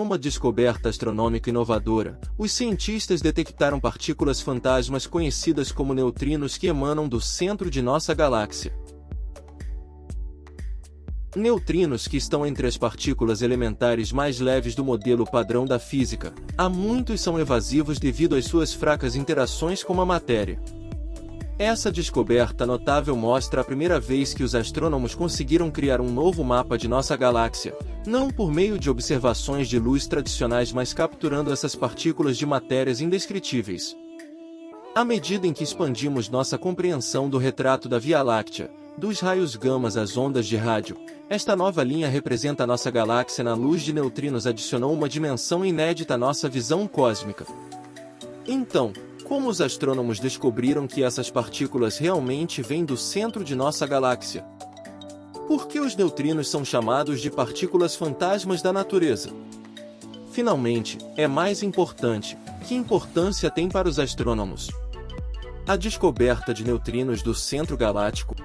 uma descoberta astronômica inovadora, os cientistas detectaram partículas fantasmas conhecidas como neutrinos que emanam do centro de nossa galáxia. Neutrinos que estão entre as partículas elementares mais leves do modelo padrão da física. Há muitos são evasivos devido às suas fracas interações com a matéria. Essa descoberta notável mostra a primeira vez que os astrônomos conseguiram criar um novo mapa de nossa galáxia, não por meio de observações de luz tradicionais, mas capturando essas partículas de matérias indescritíveis. À medida em que expandimos nossa compreensão do retrato da Via Láctea, dos raios gamas às ondas de rádio, esta nova linha representa a nossa galáxia na luz de neutrinos, adicionou uma dimensão inédita à nossa visão cósmica. Então, como os astrônomos descobriram que essas partículas realmente vêm do centro de nossa galáxia? Por que os neutrinos são chamados de partículas fantasmas da natureza? Finalmente, é mais importante, que importância tem para os astrônomos a descoberta de neutrinos do centro galáctico?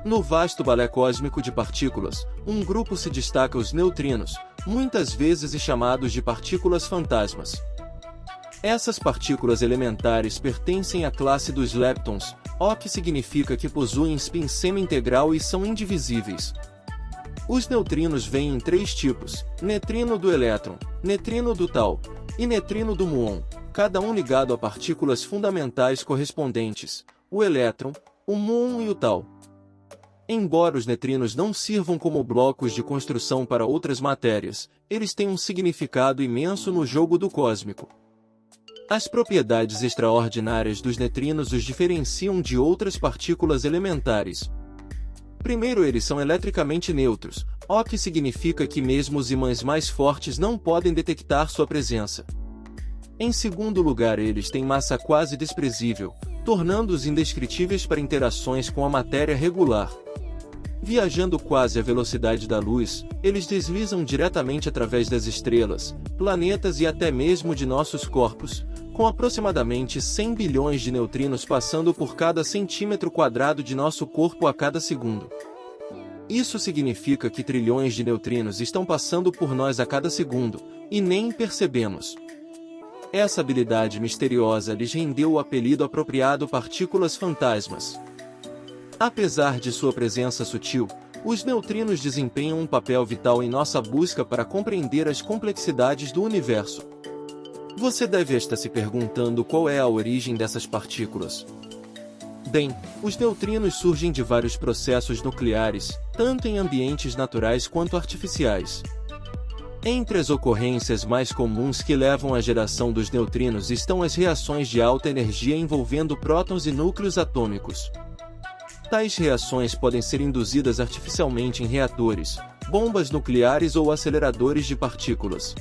No vasto balé cósmico de partículas, um grupo se destaca: os neutrinos, muitas vezes chamados de partículas fantasmas. Essas partículas elementares pertencem à classe dos leptons, o que significa que possuem spin semi-integral e são indivisíveis. Os neutrinos vêm em três tipos: neutrino do elétron, neutrino do tau e neutrino do muon, cada um ligado a partículas fundamentais correspondentes, o elétron, o muon e o tau. Embora os neutrinos não sirvam como blocos de construção para outras matérias, eles têm um significado imenso no jogo do cósmico. As propriedades extraordinárias dos neutrinos os diferenciam de outras partículas elementares. Primeiro, eles são eletricamente neutros, o que significa que mesmo os ímãs mais fortes não podem detectar sua presença. Em segundo lugar, eles têm massa quase desprezível, tornando-os indescritíveis para interações com a matéria regular. Viajando quase à velocidade da luz, eles deslizam diretamente através das estrelas, planetas e até mesmo de nossos corpos, com aproximadamente 100 bilhões de neutrinos passando por cada centímetro quadrado de nosso corpo a cada segundo. Isso significa que trilhões de neutrinos estão passando por nós a cada segundo, e nem percebemos. Essa habilidade misteriosa lhes rendeu o apelido apropriado partículas fantasmas. Apesar de sua presença sutil, os neutrinos desempenham um papel vital em nossa busca para compreender as complexidades do universo. Você deve estar se perguntando qual é a origem dessas partículas. Bem, os neutrinos surgem de vários processos nucleares, tanto em ambientes naturais quanto artificiais. Entre as ocorrências mais comuns que levam à geração dos neutrinos estão as reações de alta energia envolvendo prótons e núcleos atômicos. Tais reações podem ser induzidas artificialmente em reatores, bombas nucleares ou aceleradores de partículas.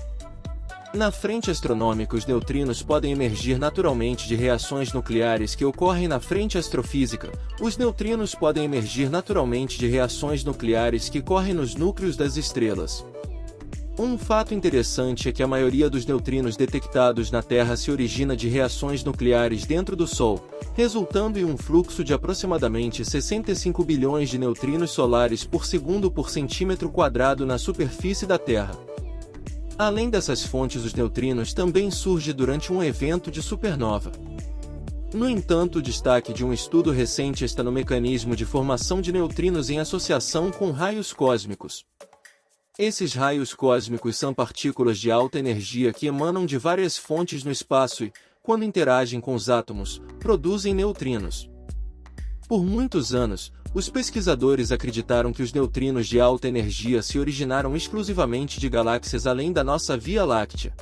Na frente astronômica, os neutrinos podem emergir naturalmente de reações nucleares que ocorrem na frente astrofísica. Os neutrinos podem emergir naturalmente de reações nucleares que ocorrem nos núcleos das estrelas. Um fato interessante é que a maioria dos neutrinos detectados na Terra se origina de reações nucleares dentro do Sol, resultando em um fluxo de aproximadamente 65 bilhões de neutrinos solares por segundo por centímetro quadrado na superfície da Terra. Além dessas fontes, os neutrinos também surgem durante um evento de supernova. No entanto, o destaque de um estudo recente está no mecanismo de formação de neutrinos em associação com raios cósmicos. Esses raios cósmicos são partículas de alta energia que emanam de várias fontes no espaço e, quando interagem com os átomos, produzem neutrinos. Por muitos anos, os pesquisadores acreditaram que os neutrinos de alta energia se originaram exclusivamente de galáxias além da nossa Via Láctea.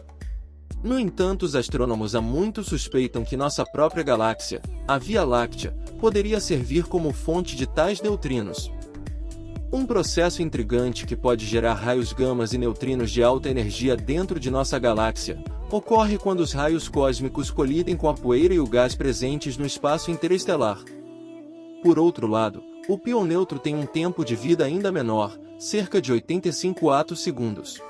No entanto, os astrônomos há muito suspeitam que nossa própria galáxia, a Via Láctea, poderia servir como fonte de tais neutrinos. Um processo intrigante que pode gerar raios gamas e neutrinos de alta energia dentro de nossa galáxia ocorre quando os raios cósmicos colidem com a poeira e o gás presentes no espaço interestelar. Por outro lado, o pion neutro tem um tempo de vida ainda menor, cerca de 85 atos-segundos.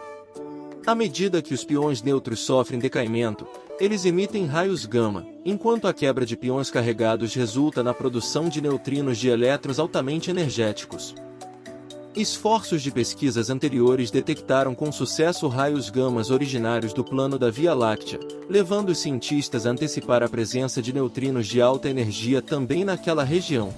À medida que os piões neutros sofrem decaimento, eles emitem raios gama, enquanto a quebra de piões carregados resulta na produção de neutrinos de elétrons altamente energéticos. Esforços de pesquisas anteriores detectaram com sucesso raios gamas originários do plano da Via Láctea, levando os cientistas a antecipar a presença de neutrinos de alta energia também naquela região.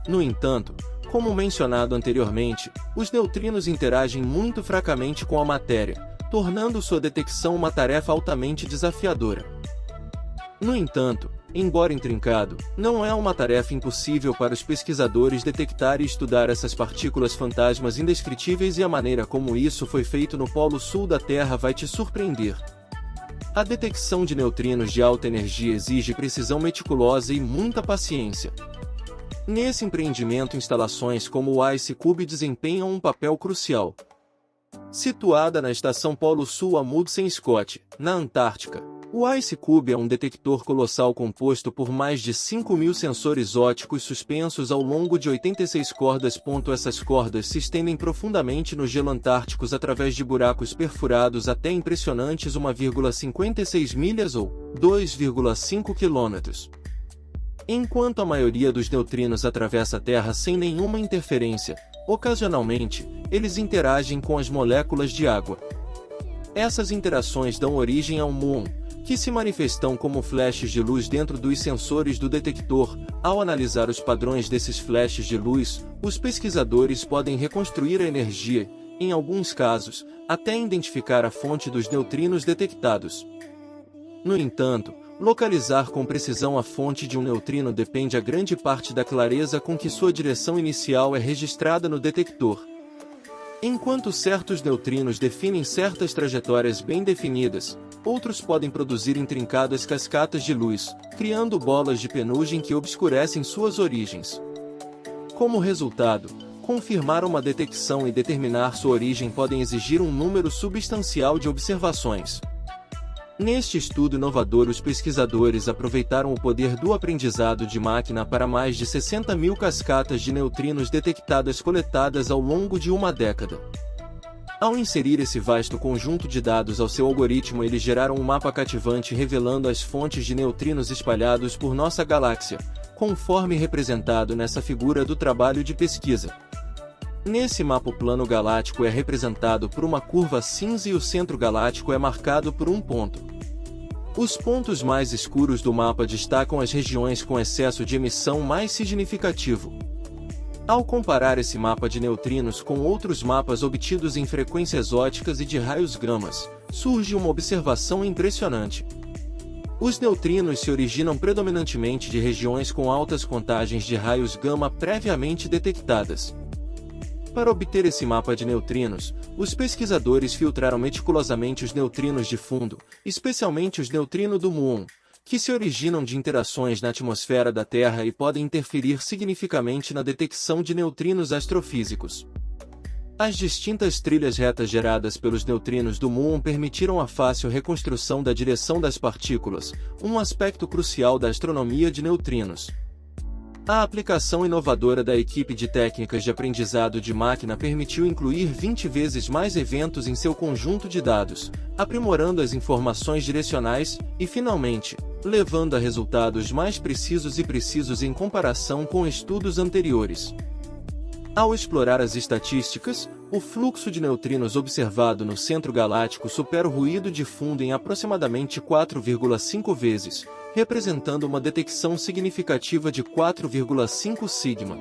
No entanto, como mencionado anteriormente, os neutrinos interagem muito fracamente com a matéria, tornando sua detecção uma tarefa altamente desafiadora. No entanto, embora intrincado, não é uma tarefa impossível para os pesquisadores detectar e estudar essas partículas fantasmas indescritíveis, e a maneira como isso foi feito no Polo Sul da Terra vai te surpreender. A detecção de neutrinos de alta energia exige precisão meticulosa e muita paciência. Nesse empreendimento, instalações como o IceCube desempenham um papel crucial. Situada na estação Polo Sul Amundsen Scott, na Antártica, o IceCube é um detector colossal composto por mais de 5.000 sensores ópticos suspensos ao longo de 86 cordas. Essas cordas se estendem profundamente no gelo antártico através de buracos perfurados até impressionantes 1,56 milhas ou 2,5 quilômetros. Enquanto a maioria dos neutrinos atravessa a Terra sem nenhuma interferência, ocasionalmente, eles interagem com as moléculas de água. Essas interações dão origem ao muon, que se manifestam como flashes de luz dentro dos sensores do detector. Ao analisar os padrões desses flashes de luz, os pesquisadores podem reconstruir a energia, em alguns casos, até identificar a fonte dos neutrinos detectados. No entanto, localizar com precisão a fonte de um neutrino depende a grande parte da clareza com que sua direção inicial é registrada no detector. Enquanto certos neutrinos definem certas trajetórias bem definidas, outros podem produzir intrincadas cascatas de luz, criando bolas de penugem que obscurecem suas origens. Como resultado, confirmar uma detecção e determinar sua origem podem exigir um número substancial de observações. Neste estudo inovador, os pesquisadores aproveitaram o poder do aprendizado de máquina para mais de 60.000 cascatas de neutrinos detectadas coletadas ao longo de uma década. Ao inserir esse vasto conjunto de dados ao seu algoritmo, eles geraram um mapa cativante revelando as fontes de neutrinos espalhados por nossa galáxia, conforme representado nessa figura do trabalho de pesquisa. Nesse mapa, o plano galáctico é representado por uma curva cinza e o centro galáctico é marcado por um ponto. Os pontos mais escuros do mapa destacam as regiões com excesso de emissão mais significativo. Ao comparar esse mapa de neutrinos com outros mapas obtidos em frequências ópticas e de raios gamas, surge uma observação impressionante. Os neutrinos se originam predominantemente de regiões com altas contagens de raios gama previamente detectadas. Para obter esse mapa de neutrinos, os pesquisadores filtraram meticulosamente os neutrinos de fundo, especialmente os neutrinos do muon, que se originam de interações na atmosfera da Terra e podem interferir significativamente na detecção de neutrinos astrofísicos. As distintas trilhas retas geradas pelos neutrinos do muon permitiram a fácil reconstrução da direção das partículas, um aspecto crucial da astronomia de neutrinos. A aplicação inovadora da equipe de técnicas de aprendizado de máquina permitiu incluir 20 vezes mais eventos em seu conjunto de dados, aprimorando as informações direcionais e, finalmente, levando a resultados mais precisos em comparação com estudos anteriores. Ao explorar as estatísticas, o fluxo de neutrinos observado no centro galáctico supera o ruído de fundo em aproximadamente 4,5 vezes, representando uma detecção significativa de 4,5 sigma.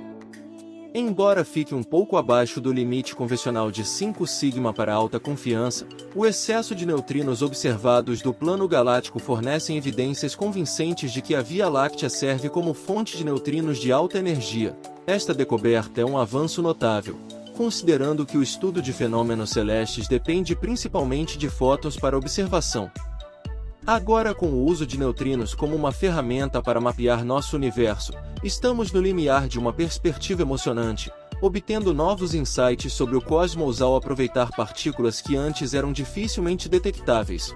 Embora fique um pouco abaixo do limite convencional de 5 sigma para alta confiança, o excesso de neutrinos observados do plano galáctico fornecem evidências convincentes de que a Via Láctea serve como fonte de neutrinos de alta energia. Esta descoberta é um avanço notável, considerando que o estudo de fenômenos celestes depende principalmente de fótons para observação. Agora, com o uso de neutrinos como uma ferramenta para mapear nosso universo, estamos no limiar de uma perspectiva emocionante, obtendo novos insights sobre o cosmos ao aproveitar partículas que antes eram dificilmente detectáveis.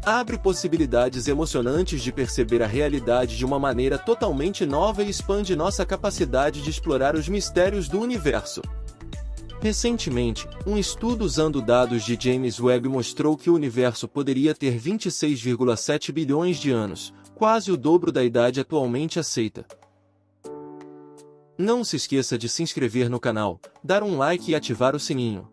Abre possibilidades emocionantes de perceber a realidade de uma maneira totalmente nova e expande nossa capacidade de explorar os mistérios do universo. Recentemente, um estudo usando dados de James Webb mostrou que o universo poderia ter 26,7 bilhões de anos, quase o dobro da idade atualmente aceita. Não se esqueça de se inscrever no canal, dar um like e ativar o sininho.